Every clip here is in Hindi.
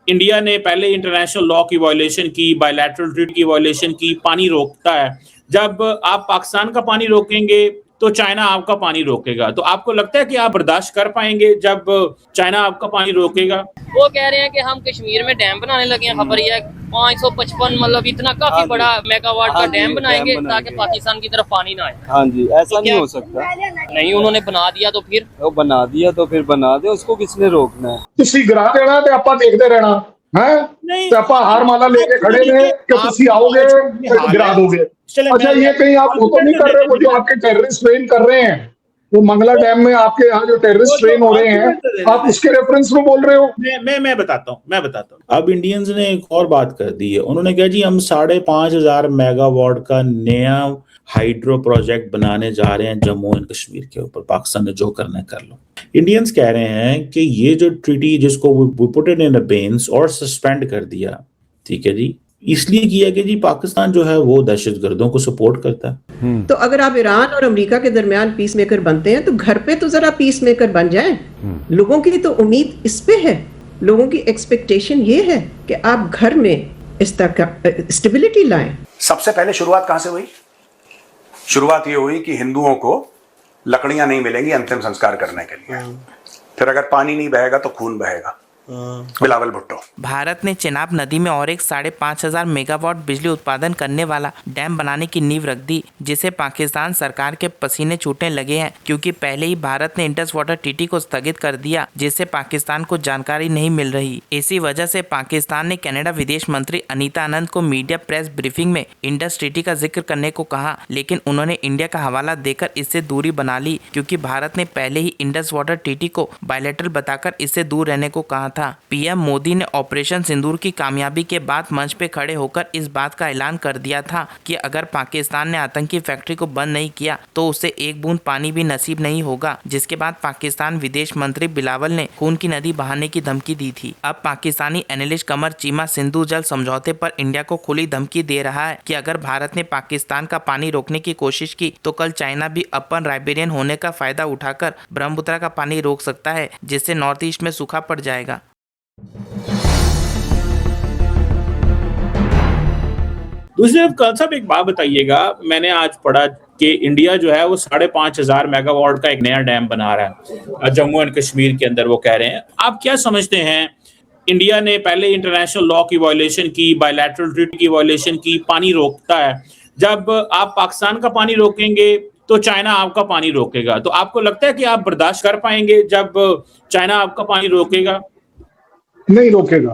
इंडिया ने पहले इंटरनेशनल लॉ की वायलेशन की, बायलैटरल ट्रीटी की वायलेशन की, पानी रोकता है। जब आप पाकिस्तान का पानी रोकेंगे तो चाइना आपका पानी रोकेगा। तो आपको लगता है कि आप बर्दाश्त कर पाएंगे जब चाइना आपका पानी रोकेगा? वो कह रहे हैं कि हम कश्मीर में डैम बनाने लगे हैं, खबर यह 555 मतलब इतना काफी बड़ा मेगावाट का डैम बनाएंगे ताकि पाकिस्तान की तरफ पानी ना आए। हाँ जी, ऐसा नहीं हो सकता। नहीं, उन्होंने बना दिया तो फिर वो बना दिया तो फिर बना दे, उसको किसने रोकना है? ਤੁਸੀਂ गिरा देना ਤੇ ਆਪਾਂ देखते रहना है। नहीं, तो ਆਪਾਂ हार माला लेके खड़े हैं कि ਤੁਸੀਂ आओगे फिर गिरा दोगे। अच्छा, ये कहीं आप वो तो नहीं कर रहे, वो जो आपके टेररिस्ट ट्रेन कर रहे हैं, वो मंगला डैम में आपके यहाँ जो टेररिस्ट ट्रेन हो रहे हैं, आप उसके रेफरेंस में बोल रहे हो? मैं बताता हूँ। अब इंडियंस ने एक और बात कर दी है। उन्होंने कहा जी हम 5,500 मेगावाट का नया हाइड्रो प्रोजेक्ट बनाने जा रहे हैं जम्मू एंड कश्मीर के ऊपर। पाकिस्तान ने जो करना है कर लो। इंडियंस कह रहे हैं कि ये जो ट्रीटी जिसको पुट इट इन अबेंस और सस्पेंड कर दिया, ठीक है जी, इसलिए किया कि जी पाकिस्तान जो है वो दहशतगर्दों को सपोर्ट करता है। तो अगर आप ईरान और अमेरिका के दरमियान पीस मेकर बनते हैं तो घर पे तो जरा पीस मेकर बन जाएं। लोगों की तो उम्मीद इस पे है, लोगों की एक्सपेक्टेशन ये है कि आप घर में इस तरह का स्टेबिलिटी लाएं। सबसे पहले शुरुआत कहां से हुई? शुरुआत ये हुई कि हिंदुओं को लकड़ियां नहीं मिलेंगी अंतिम संस्कार करने के लिए। फिर अगर पानी नहीं बहेगा तो खून बहेगा। बिलावल भुट्टो। भारत ने चेनाब नदी में और एक 5,500 मेगावाट बिजली उत्पादन करने वाला डैम बनाने की नींव रख दी, जिसे पाकिस्तान सरकार के पसीने छूटने लगे हैं, क्योंकि पहले ही भारत ने इंडस वाटर ट्रीटी को स्थगित कर दिया, जिससे पाकिस्तान को जानकारी नहीं मिल रही। इसी वजह से पाकिस्तान ने कनाडा विदेश मंत्री अनीता आनंद को मीडिया प्रेस ब्रीफिंग में इंडस ट्रीटी का जिक्र करने को कहा, लेकिन उन्होंने इंडिया का हवाला देकर इससे दूरी बना ली, क्योंकि भारत ने पहले ही इंडस वाटर ट्रीटी को बायलैटरल बताकर इससे दूर रहने को कहा था। पीएम मोदी ने ऑपरेशन सिंदूर की कामयाबी के बाद मंच पे खड़े होकर इस बात का ऐलान कर दिया था कि अगर पाकिस्तान ने आतंकी फैक्ट्री को बंद नहीं किया तो उसे एक बूंद पानी भी नसीब नहीं होगा, जिसके बाद पाकिस्तान विदेश मंत्री बिलावल ने खून की नदी बहाने की धमकी दी थी। अब पाकिस्तानी एनालिस्ट कमर चीमा सिंधु जल समझौते पर इंडिया को खुली धमकी दे रहा है कि अगर भारत ने पाकिस्तान का पानी रोकने की कोशिश की तो कल चाइना भी अपन राइबेरियन होने का फायदा उठाकर ब्रह्मपुत्र का पानी रोक सकता है, जिससे नॉर्थ ईस्ट में सूखा पड़ जाएगा। दूसरी तरफ साहब एक बात बताइएगा, मैंने आज पढ़ा कि इंडिया जो है वो 5,500 मेगावाट का एक नया डैम बना रहा है जम्मू एंड कश्मीर के अंदर, वो कह रहे हैं। आप क्या समझते हैं, इंडिया ने पहले इंटरनेशनल लॉ की वायलेशन की, बायलैटरल ट्रीटी की वायलेशन की, पानी रोकता है। जब आप पाकिस्तान का पानी रोकेंगे तो चाइना आपका पानी रोकेगा। तो आपको लगता है कि आप बर्दाश्त कर पाएंगे जब चाइना आपका पानी रोकेगा? नहीं रोकेगा,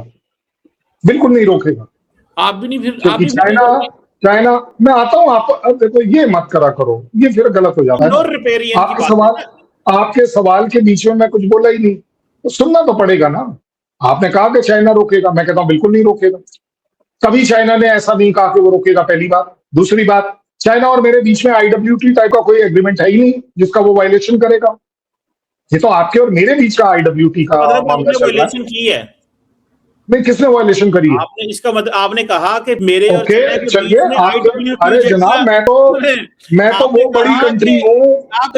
बिल्कुल नहीं रोकेगा। आप भी नहीं? फिर क्योंकि चाइना मैं आता हूँ, आप देखो ये मत करा करो, ये फिर गलत हो जाता है। आपके सवाल के बीच में मैं कुछ बोला ही नहीं, तो सुनना तो पड़ेगा ना। आपने कहा कि चाइना रोकेगा, मैं कहता हूं बिल्कुल नहीं रोकेगा। कभी चाइना ने ऐसा नहीं कहा कि वो रोकेगा, पहली बात। दूसरी बात, चाइना और मेरे बीच में IWT टाइप का कोई एग्रीमेंट है ही नहीं जिसका वो वायलेशन करेगा। ये तो आपके और मेरे बीच का IWT का मामला चल रहा है। की है नहीं, किसने वायलेशन करी है? आपने, इसका मतलब आपने कहा कि मेरे ओके चलिए, अरे जनाब मैं तो वो बड़ी कंट्री हूँ,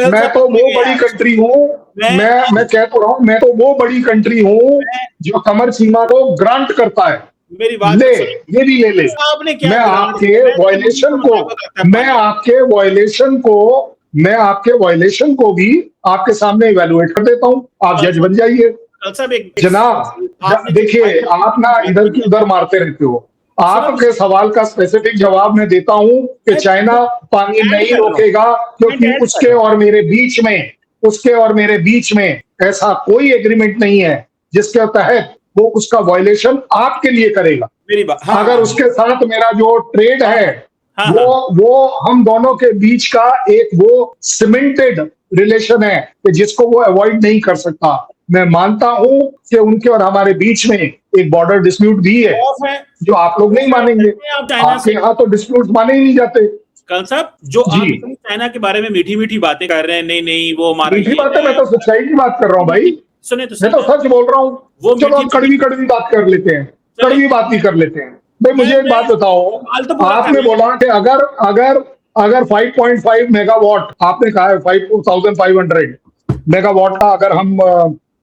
मैं तो वो बड़ी कंट्री हूँ, मैं कह तो रहा हूँ, मैं तो वो बड़ी कंट्री हूँ जो कमर सीमा को ग्रांट करता है। मेरी बात ले, ये भी ले ले। मैं आपके वायलेशन को भी आपके सामने इवेलुएट कर देता हूँ, आप जज बन जाइए। जनाब देखिए, आप ना इधर की उधर मारते रहते हो। आपके सवाल का स्पेसिफिक जवाब मैं देता हूं कि चाइना पानी नहीं रोकेगा, क्योंकि उसके और मेरे बीच में ऐसा कोई एग्रीमेंट नहीं है जिसके तहत वो उसका वायलेशन आपके लिए करेगा। मेरी बात, अगर उसके साथ मेरा जो ट्रेड है वो हम दोनों के बीच का एक वो सीमेंटेड रिलेशन है कि जिसको वो अवॉइड नहीं कर सकता। मैं मानता हूं कि उनके और हमारे बीच में एक बॉर्डर डिस्प्यूट भी है जो आप लोग नहीं मानेंगे। आपके यहाँ तो डिस्प्यूट माने ही नहीं जाते। कल साहब, जो आप चाइना के बारे में मीठी मीठी बातें कर रहे हैं, नहीं वो मीठी बातें, मैं तो सच्चाई की बात कर रहा हूँ भाई। सुने तो मैं तो सच बोल रहा हूँ। चलो हम कड़वी बात कर लेते हैं, कड़वी बात भी कर लेते हैं। भाई मुझे एक बात बताओ, आपने बोला कि अगर 5.5 मेगावाट, आपने कहा है 5,500 मेगावाट का अगर हम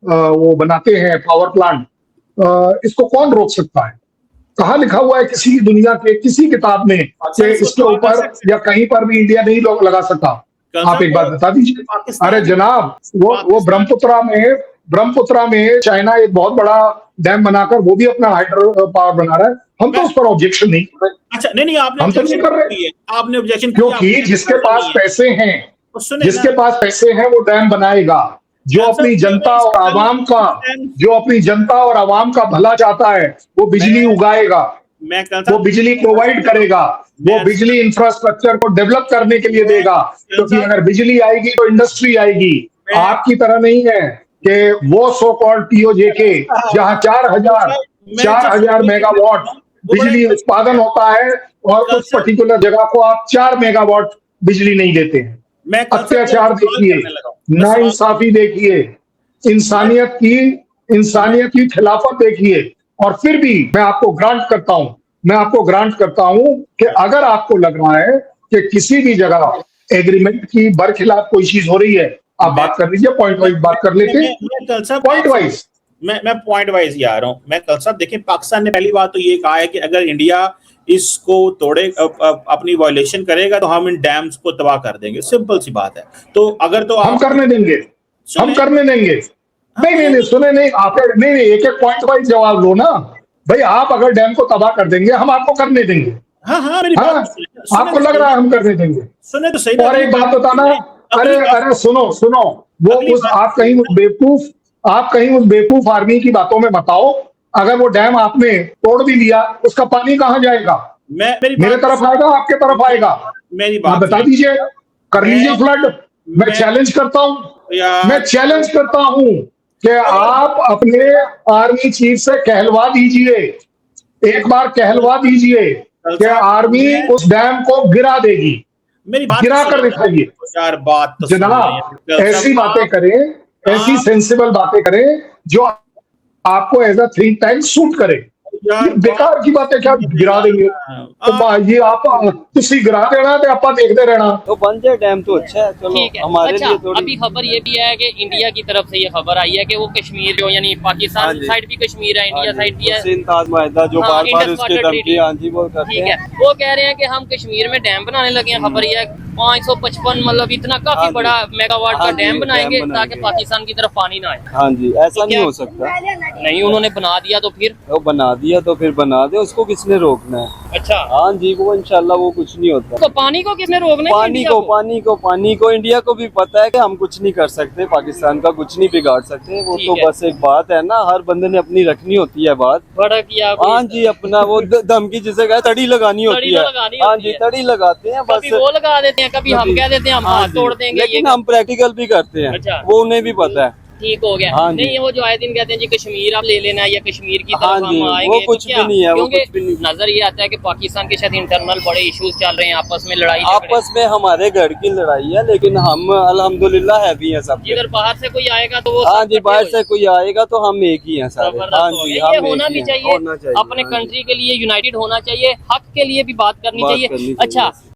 वो बनाते हैं पावर प्लांट, इसको कौन रोक सकता है? कहाँ लिखा हुआ है किसी दुनिया के किसी किताब में कि इसके ऊपर या कहीं पर भी इंडिया नहीं लगा सकता? आप एक बात बता दीजिए। अरे जनाब, वो ब्रह्मपुत्रा में चाइना एक बहुत बड़ा डैम बनाकर वो भी अपना हाइड्रो पावर बना रहा है। हम तो उस पर ऑब्जेक्शन नहीं कर रहे। अच्छा, नहीं आपने हम तो नहीं कर रहे, आपने ऑब्जेक्शन क्योंकि जिसके पास पैसे हैं वो डैम बनाएगा। जो अपनी जनता और आवाम का भला चाहता है वो बिजली उगाएगा, वो बिजली प्रोवाइड करेगा, वो बिजली इंफ्रास्ट्रक्चर को डेवलप करने के लिए देगा, क्योंकि अगर बिजली आएगी तो इंडस्ट्री आएगी। आपकी तरह नहीं है कि वो सो कॉल्ड टीओजेके जहां 4000 मेगावाट बिजली उत्पादन होता है और उस पर्टिकुलर जगह को आप 4 मेगावाट बिजली नहीं देते हैं। अत्याचार देखिए, नाइंसाफी देखिए, इंसानियत की खिलाफत देखिए। और फिर भी मैं आपको ग्रांट करता हूं कि अगर आपको लग रहा है कि किसी भी जगह एग्रीमेंट की बरखिलाफ कोई चीज हो रही है, आप बात कर लीजिए, पॉइंट वाइज बात कर लेते हैं। पॉइंट वाइज मैं पॉइंट वाइज ही आ रहा हूं। मैं कल साहब देखिए, पाकिस्तान ने पहली बात तो ये कहा है कि अगर इंडिया इसको तोड़े अपनी वायलेशन करेगा तो हम इन डैम्स को तबाह कर देंगे। सिंपल सी बात है। तो अगर तो हम करने देंगे। नहीं सुने नहीं आप, नहीं एक पॉइंट वाइज जवाब दो ना भाई। आप अगर डैम को तबाह कर देंगे हम आपको करने देंगे। मेरी बात आपको लग रहा है हम करने देंगे? सुने तो सही। और एक बात बताना, अरे सुनो वो उस आप कहीं उस बेवकूफ आर्मी की बातों में बताओ। अगर वो डैम आपने तोड़ भी लिया, उसका पानी कहाँ जाएगा? मेरे तरफ आएगा, आपके तरफ आएगा? मेरी बात बता दीजिए, कर लीजिए फ्लड। मैं चैलेंज करता हूं कि आप अपने आर्मी चीफ से कहलवा दीजिए, एक बार कहलवा दीजिए कि आर्मी उस डैम को गिरा देगी। गिरा कर दिखाइए यार। बात तो जनाब, ऐसी बातें करें, ऐसी सेंसिबल बातें करें जो आपको as a think tank suit करे। बेकार की बातें क्या गिरा देंगे? तो ये आप किसी गिरा देना तो आप देखते रहना। तो बन जाए डैम तो अच्छा है, चलो हमारे लिए थोड़ी। अभी खबर ये भी है कि इंडिया की तरफ से ये खबर आई है कि वो कश्मीर जो यानी पाकिस्तान साइड भी कश्मीर है, इंडिया साइड भी है, जो बार-बार उसके धमकी आंधी वो करते हैं। वो कह रहे हैं कि हम कश्मीर में डैम बनाने लगे हैं। खबर ये 555 मतलब इतना काफी बड़ा मेगावाट का डैम बनाएंगे ताकि पाकिस्तान की तरफ पानी ना आए। हाँ जी, ऐसा नहीं हो सकता। नहीं, उन्होंने बना दिया तो फिर बना दे, उसको किसने रोकना है? अच्छा, हाँ जी, वो इंशाल्लाह वो कुछ नहीं होता। तो पानी को किसने रोकना है? पानी को इंडिया को भी पता है कि हम कुछ नहीं कर सकते, पाकिस्तान का कुछ नहीं बिगाड़ सकते। वो तो बस एक बात है ना, हर बंदे ने अपनी रखनी होती है बात। बड़ा किया। हाँ जी, अपना वो धमकी जिसे कहे तड़ी लगानी होती है। हाँ जी, तड़ी लगाते हैं, बस वो लगा देते हैं, कभी हम कह देते हैं हम हाथ तोड़ देंगे, लेकिन हम प्रैक्टिकल भी करते हैं। वो उन्हें भी पता है। ठीक हो गया। नहीं, वो जो आए दिन कहते हैं जी कश्मीर आप ले लेना या कश्मीर की तरफ हम आएंगे, वो कुछ भी नहीं है। क्योंकि नजर ये आता है कि पाकिस्तान के साथ इंटरनल बड़े इश्यूज चल रहे हैं, आपस में लड़ाई, आपस में हमारे घर की लड़ाई है, लेकिन हम अल्हम्दुलिल्लाह है भी हैं सब। इधर बाहर से कोई आएगा तो वो, हाँ जी, बाहर से कोई आएगा तो हम एक ही हैं सारे। हाँ जी, ये होना भी चाहिए, अपने कंट्री के लिए यूनाइटेड होना चाहिए, हक के लिए भी बात करनी चाहिए। अच्छा,